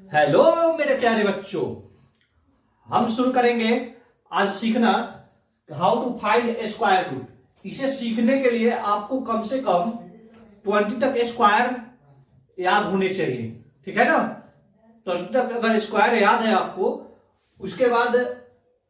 Hello मेरे प्यारे बच्चों, हम शुरू करेंगे आज सीखना how to find square root. इसे सीखने के लिए आपको कम से कम 20 तक स्क्वायर याद होने चाहिए, ठीक है ना। 20 तक अगर स्क्वायर याद है आपको, उसके बाद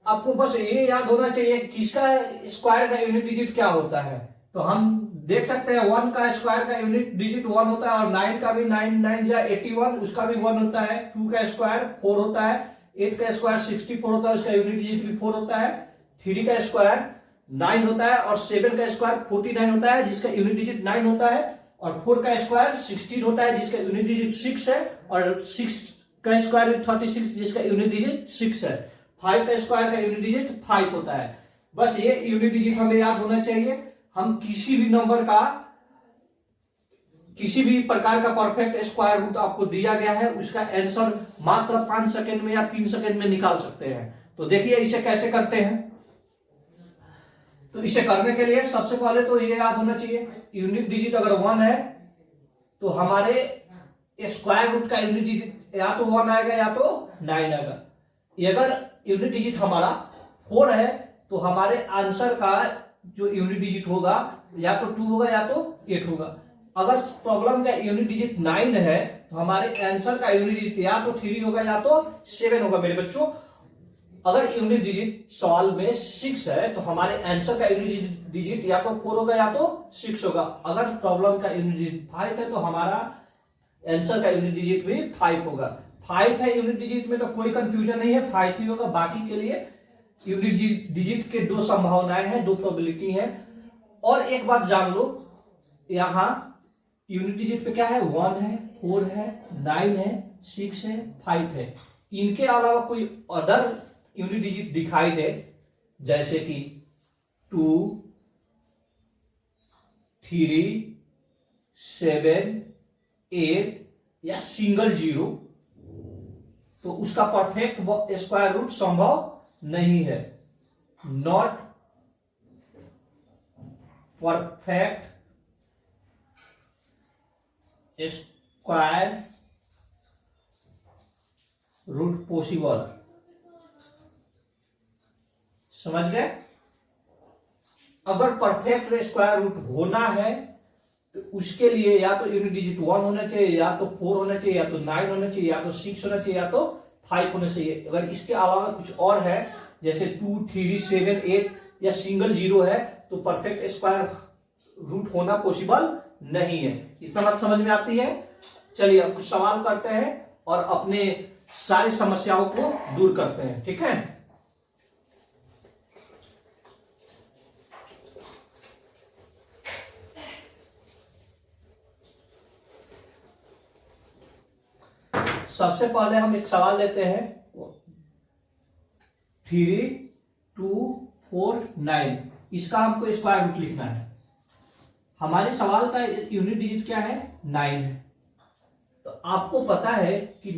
आपको बस ये याद होना चाहिए कि किसका स्क्वायर का यूनिट डिजिट क्या होता है। तो हम देख सकते हैं 1 का स्क्वायर का यूनिट डिजिट 1 होता है, और 9 का भी 9 9 जा 81, उसका भी 1 होता है। 2 का स्क्वायर 4 होता है, 8 का स्क्वायर 64 होता है, उसका यूनिट डिजिट भी 4 होता है। 3 का स्क्वायर 9 होता है, और 7 का स्क्वायर 49 होता है, जिसका यूनिट डिजिट 9 होता है। और 4 का स्क्वायर 16 होता है, जिसका यूनिट डिजिट 6 है। और 6 का स्क्वायर 36, जिसका यूनिट डिजिट 6 है। 5 का स्क्वायर का यूनिट डिजिट 5 होता है। बस ये यूनिट डिजिट हमें याद होना चाहिए। हम किसी भी नंबर का, किसी भी प्रकार का परफेक्ट स्क्वायर रूट आपको दिया गया है, उसका आंसर मात्र 5 सेकंड में या 3 सेकंड में निकाल सकते हैं। तो देखिए इसे कैसे करते हैं। तो इसे करने के लिए सबसे पहले तो ये याद होना चाहिए, यूनिट डिजिट अगर 1 है तो हमारे स्क्वायर रूट का यूनिट डिजिट या तो 1 आएगा या तो 9 आएगा। अगर यूनिट डिजिट हमारा 4 है तो हमारे आंसर का जो यूनिट डिजिट होगा या तो 2 होगा या तो 8 होगा। अगर प्रॉब्लम का यूनिट डिजिट 9 है तो हमारे आंसर का यूनिट डिजिट या तो 3 होगा या तो 7 होगा। मेरे बच्चों, अगर यूनिट डिजिट सवाल में 6 है तो हमारे आंसर का यूनिट डिजिट या तो 4 होगा या तो 6 होगा। अगर प्रॉब्लम का यूनिट डिजिट 5 है तो हमारा आंसर का यूनिट डिजिट भी 5 होगा। 5 है यूनिट डिजिट में तो कोई कंफ्यूजन नहीं है, 5 ही होगा। बाकी के लिए यूनिट डिजिट के 2 संभावनाएं हैं, 2 प्रोबेबिलिटी है। और एक बात जान लो, यहां यूनिट डिजिट पे क्या है, 1 है, 4 है, 9 है, 6 है, 5 है। इनके अलावा कोई अदर यूनिट डिजिट दिखाई दे, जैसे कि 2, 3, 7, 8 या सिंगल 0, तो उसका परफेक्ट स्क्वायर रूट संभव नहीं है। Not perfect square root possible. समझ गए। अगर परफेक्ट स्क्वायर रूट होना है तो उसके लिए या तो यूनिट डिजिट 1 होना चाहिए, या तो 4 होना चाहिए, या तो 9 होना चाहिए, या तो 6 होना चाहिए, या तो 5 होना चाहिए। अगर इसके अलावा कुछ और है, जैसे 2, 3, 7, 8 या सिंगल 0 है, तो परफेक्ट स्क्वायर रूट होना पॉसिबल नहीं है। इतना बात समझ में आती है। चलिए अब कुछ सवाल करते हैं और अपने सारी समस्याओं को दूर करते हैं, ठीक है। सबसे पहले हम एक सवाल लेते हैं, 3, 2, 4, 9। इसका हमको स्क्वायर रूट लिखना है। हमारे सवाल का यूनिट डिजिट क्या है, 9 है। तो आपको पता है कि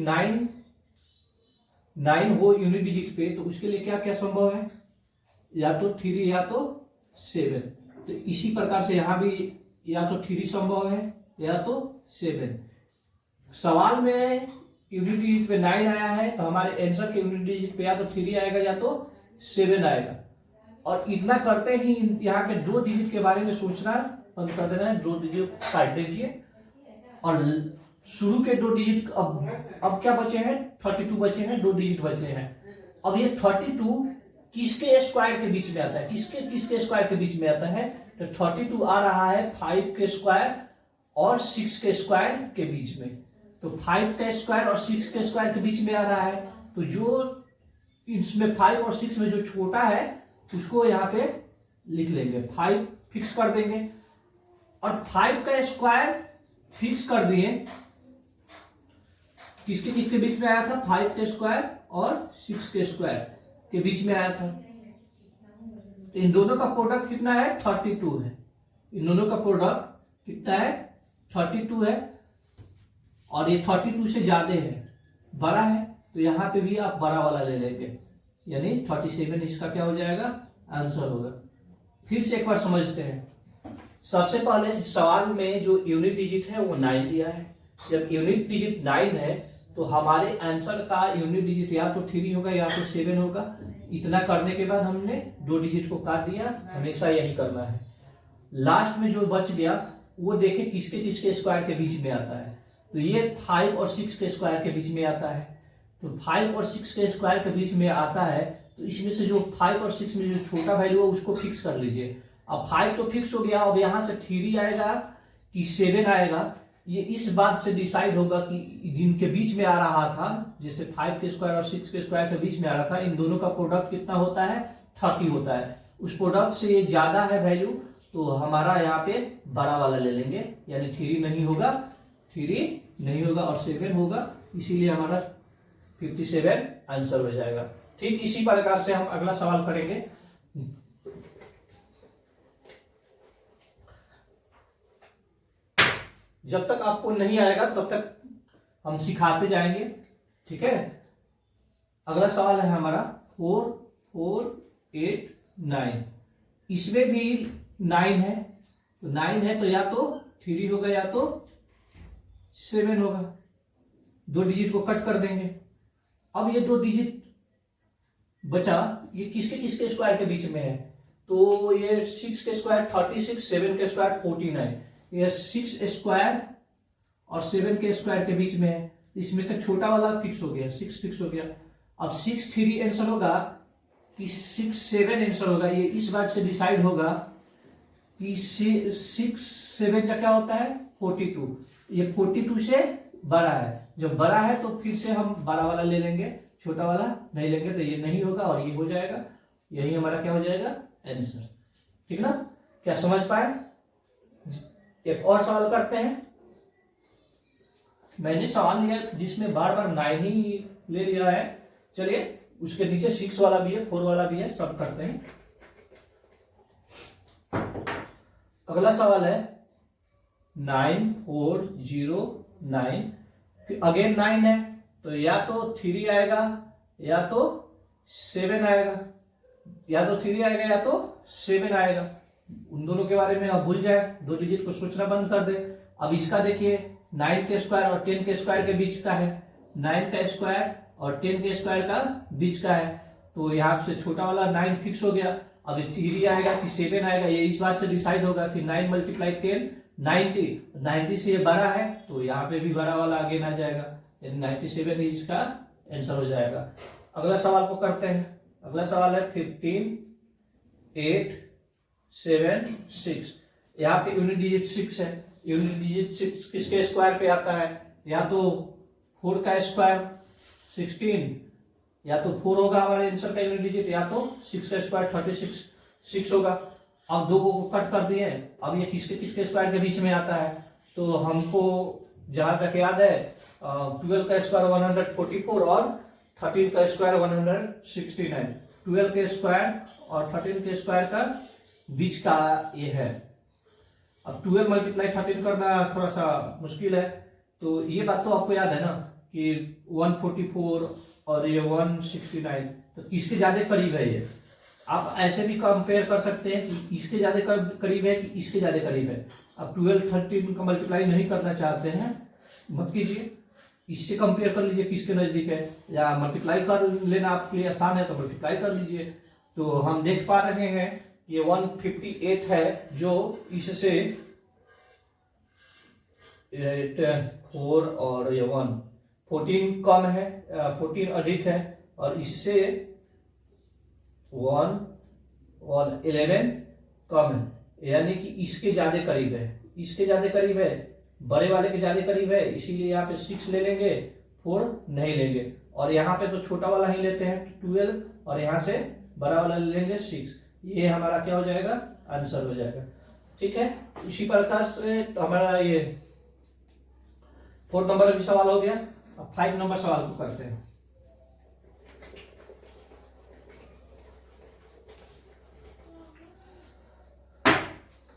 9 हो यूनिट डिजिट पे, तो उसके लिए क्या क्या संभव है, या तो 3 या तो 7। तो इसी प्रकार से यहां भी या तो 3 संभव है या तो 7। सवाल में यूनिट डिजिट पे 9 आया है, तो हमारे आंसर के यूनिट डिजिट पे या तो 3 आएगा या तो 7 आएगा। और इतना करते ही यहाँ के 2 डिजिट के बारे में सोचना बंद कर देना है। 2 डिजिट काट दीजिए, और शुरू के 2 डिजिट अब क्या बचे हैं, 32 बचे हैं, 2 डिजिट बचे हैं। अब ये 32 किसके स्क्वायर के बीच में आता है, किसके किसके स्क्वायर के बीच में आता है, तो 32 आ रहा है 5 के स्क्वायर और 6 के स्क्वायर के बीच में। तो 5 का स्क्वायर और 6 के स्क्वायर के बीच में आ रहा है, तो जो इसमें 5 और 6 में जो छोटा है उसको यहाँ पे लिख लेंगे, 5 फिक्स कर देंगे। और 5 का स्क्वायर फिक्स कर दिए, किसके किसके बीच में आया था, 5 के स्क्वायर और 6 के स्क्वायर के बीच में आया था। तो इन दोनों का प्रोडक्ट कितना है, 32 है। इन दोनों का प्रोडक्ट कितना है, 32 है। और ये 32 से ज्यादा है, बड़ा है, तो यहां पे भी आप बड़ा वाला ले लेंगे, यानी 37 इसका क्या हो जाएगा, आंसर होगा। फिर से एक बार समझते हैं। सबसे पहले सवाल में जो यूनिट डिजिट है वो 9 दिया है। जब यूनिट डिजिट 9 है तो हमारे आंसर का यूनिट डिजिट या तो 3 होगा या तो 7 होगा। इतना करने के बाद हमने 2 डिजिट को काट दिया, हमेशा यही करना है। लास्ट में जो बच गया वो देखे किसके किसके स्क्वायर के बीच में आता है। तो ये 5 और 6 के स्क्वायर के बीच में आता है। तो 5 और 6 के स्क्वायर के बीच में आता है, तो इसमें से जो 5 और 6 में जो छोटा वैल्यू है उसको फिक्स कर लीजिए। अब 5 तो फिक्स हो गया, अब यहाँ से 3 आएगा कि 7 आएगा, ये इस बात से डिसाइड होगा कि जिनके बीच में आ रहा था, जैसे 5 के स्क्वायर और 6 के स्क्वायर के बीच में आ रहा था, इन दोनों का प्रोडक्ट कितना होता है, 30 होता है। उस प्रोडक्ट से ये ज्यादा है वैल्यू, तो हमारा यहाँ पे बड़ा वाला ले लेंगे, यानी 3 नहीं होगा, 3 नहीं होगा और 7 होगा, इसीलिए हमारा 57 आंसर हो जाएगा। ठीक इसी प्रकार से हम अगला सवाल करेंगे। जब तक आपको नहीं आएगा तब तक हम सिखाते जाएंगे, ठीक है। अगला सवाल है हमारा 4, 4, 8, 9। इसमें भी 9 है, तो 9 है तो या तो 3 होगा या तो 7 होगा। 2 डिजिट को कट कर देंगे। अब ये 2 डिजिट बचा, ये किसके किसके स्क्वायर के बीच में है, तो ये 6 के स्क्वायर 36, 7 के स्क्वायर 49। ये 6 स्क्वायर और 7 के स्क्वायर के बीच में है, इसमें से छोटा वाला फिक्स हो गया, 6 फिक्स हो गया। अब 6 3 आंसर होगा कि 6 7 आंसर होगा, ये इस बात से डिसाइड होगा कि 6 7 का क्या होता है 42। ये 42 से बड़ा है, जब बड़ा है तो फिर से हम बड़ा वाला ले लेंगे, छोटा वाला नहीं लेंगे, तो ये नहीं होगा और ये हो जाएगा। यही हमारा क्या हो जाएगा आंसर, ठीक ना। क्या समझ पाए। एक और सवाल करते हैं। मैंने सवाल लिया जिसमें बार बार 9 ही ले लिया है, चलिए उसके नीचे 6 वाला भी है, 4 वाला भी है, सब करते हैं। अगला सवाल है 9 4 0 9। फिर अगेन 9 है, तो या तो 3 आएगा या तो 7 आएगा, या तो 3 आएगा या तो 7 आएगा। उन दोनों के बारे में आप भूल जाए, 2 डिजिट को सोचना बंद कर दे। अब इसका देखिए 9 के स्क्वायर और 10 के स्क्वायर के बीच का है, 9 का स्क्वायर और 10 के स्क्वायर का बीच का है, तो यहाँ से छोटा वाला 9 फिक्स हो गया। अब 3 आएगा कि 7 आएगा, ये इस बात से डिसाइड होगा कि 9 × 10 90 से ये बड़ा है, तो यहाँ पे भी बड़ा वाला आगे आ जाएगा, 97 इसका आंसर हो जाएगा। अगला सवाल को करते हैं। अगला सवाल है 15 8 7 6। यहाँ पे यूनिट डिजिट 6 है। यूनिट डिजिट 6 किसके स्क्वायर पे आता है, या तो 4 का स्क्वायर 16, या तो 4 होगा हमारे आंसर का यूनिट डिजिट, या तो 6 का स्क्वायर 36 6 होगा। अब 2 को कट कर दिए, अब ये किसके किसके स्क्वायर के बीच में आता है, तो हमको जहां तक याद है 12 का स्क्वायर 144 और 13 का स्क्वायर 169। 12 के स्क्वायर और 13 के स्क्वायर का बीच का ये है। अब 12 × 13 करना थोड़ा सा मुश्किल है, तो ये बात तो आपको याद है ना कि 144 और ये 169, तो किसके ज्यादा करीब है ये। आप ऐसे भी कंपेयर कर सकते हैं कि इसके ज्यादा करीब है कि इसके ज्यादा करीब है। अब 12 13 का मल्टीप्लाई नहीं करना चाहते हैं, मत कीजिए, इससे कंपेयर कर लीजिए किसके नजदीक है, या मल्टीप्लाई कर लेना आपके लिए आसान है तो मल्टीप्लाई कर लीजिए। तो हम देख पा रहे हैं ये 158 है, जो इससे 4 और ये 1 14 कम है, 14 अधिक है, और इससे 1 और 11 कम है, यानी कि इसके ज्यादा करीब है, इसके ज्यादा करीब है, बड़े वाले के ज्यादा करीब है, इसीलिए यहाँ पे 6 ले लेंगे, 4 नहीं लेंगे। और यहाँ पे तो छोटा वाला ही लेते हैं 12, और यहाँ से बड़ा वाला ले लेंगे 6। ये हमारा क्या हो जाएगा आंसर हो जाएगा, ठीक है। इसी प्रकार से हमारा ये 4 नंबर भी सवाल हो गया। अब 5 नंबर सवाल को करते हैं।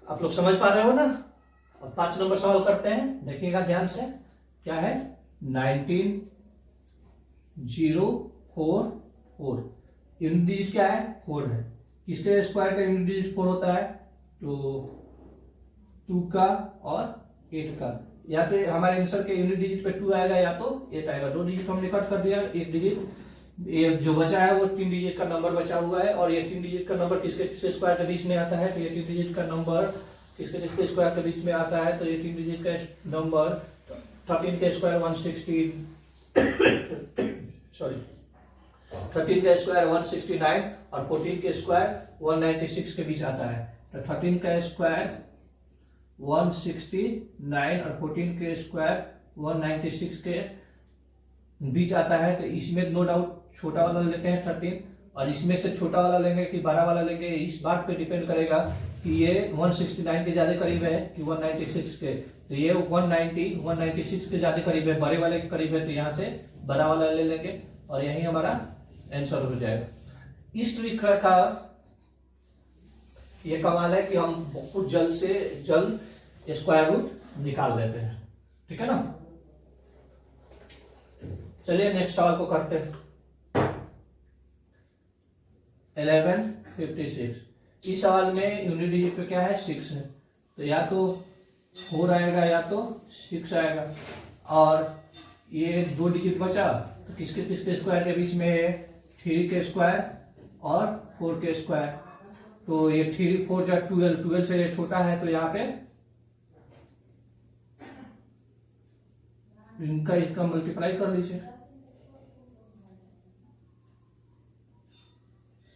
आप लोग समझ पा रहे हो ना। अब 5 नंबर सवाल करते हैं, देखिएगा ध्यान से। क्या है 19 0 4 4। यूनिट डिजिट क्या है 4 है। किसके स्क्वायर का यूनिट डिजिट 4 होता है, तो 2 का और 8 का। या तो हमारे आंसर के यूनिट डिजिट पे 2 आएगा या तो 8 आएगा। 2 डिजिट हमने कट कर दिया, 1 डिजिट ये जो बचा है वो 3 डिजिट का नंबर बचा हुआ है। और ये 3 डिजिट का नंबर किसके किसके स्क्वायर के बीच में आता है, तो ये 3 डिजिट का नंबर किसके किसके स्क्वायर के बीच में आता है, तो ये 3 डिजिट का नंबर 13 के स्क्वायर 116 सॉरी 13 का स्क्वायर 169 और 14 के स्क्वायर 196 के बीच आता है। तो 13 का स्क्वायर 169 और 14 के स्क्वायर 196 के बीच आता है। तो इसमें नो डाउट छोटा वाला लेते हैं 13, और इसमें से छोटा वाला लेंगे कि बड़ा वाला लेंगे, इस बात पे डिपेंड करेगा कि ये 169 के ज्यादा करीब है कि 196 के। तो ये 196 के ज्यादा करीब है, बड़े वाले के करीब है, तो यहाँ से बड़ा वाला ले लेंगे और यही हमारा आंसर हो जाएगा। इस ट्रिक का ये कमाल है कि हम बहुत जल्द से जल्द स्क्वायर रूट निकाल लेते हैं। ठीक है ना। चलिए नेक्स्ट सवाल को करते हैं। 1156 इस सवाल में यूनिट डिजिट पे क्या है 6 है, तो या तो 4 आएगा या तो 6 आएगा। और ये 2 डिजिट बचा तो किसके किसके स्क्वायर के बीच में है, 3 के स्क्वायर और 4 के स्क्वायर। तो ये 3 4 जा 12 से ये छोटा है, तो यहाँ पे इनका इसका मल्टीप्लाई कर लीजिए।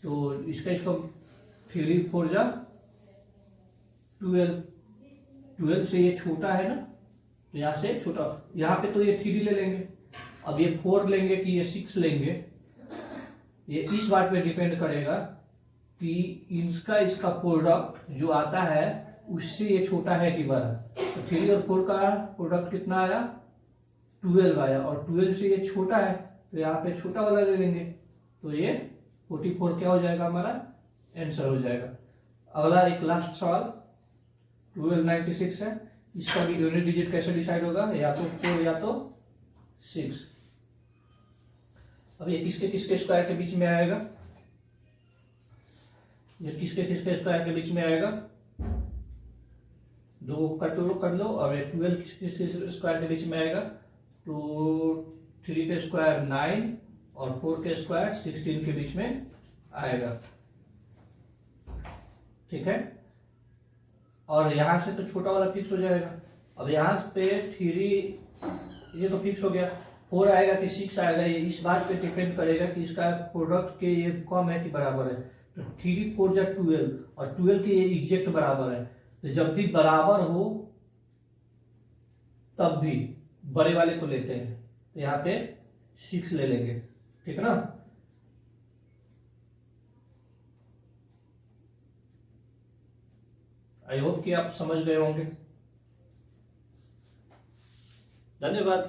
तो इसका 3 4 जा 12 से ये छोटा है ना, तो यहाँ से छोटा, यहाँ पे तो ये 3 ले लेंगे। अब ये 4 लेंगे कि ये 6 लेंगे, ये इस बात पे डिपेंड करेगा कि इसका प्रोडक्ट जो आता है उससे ये छोटा है कि बड़ा। तो 3 और 4 का प्रोडक्ट कितना आया 12 आया, और 12 से ये छोटा है तो यहाँ पे छोटा वाला ले लेंगे। तो ये 44 क्या हो जाएगा, हमारा आंसर हो जाएगा। अगला एक लास्ट सवाल 1296 है। इसका भी यूनिट डिजिट कैसे डिसाइड होगा, या तो 4 या तो 6। अब ये किसके किसके स्क्वायर के बीच में आएगा, ये किसके किसके स्क्वायर के बीच में आएगा, 2 कर लो। और ये 12 किसके स्क्वायर के बीच में आएगा, तो 3 के स्क्वायर 9 और 4 के स्क्वायर 16 के बीच में आएगा। ठीक है। और यहां से तो छोटा वाला फिक्स हो जाएगा। अब यहाँ पे 3 ये तो फिक्स हो गया, 4 आएगा कि 6 आएगा, ये इस बात पे डिपेंड करेगा कि इसका प्रोडक्ट के ये कम है कि बराबर है। तो 3 4 जा 12 और 12 के ये एग्जैक्ट बराबर है। तो जब भी बराबर हो तब भी बड़े वाले को लेते हैं, तो यहाँ पे 6 ले लेंगे। ठीक है ना। आई होप कि आप समझ गए होंगे। धन्यवाद।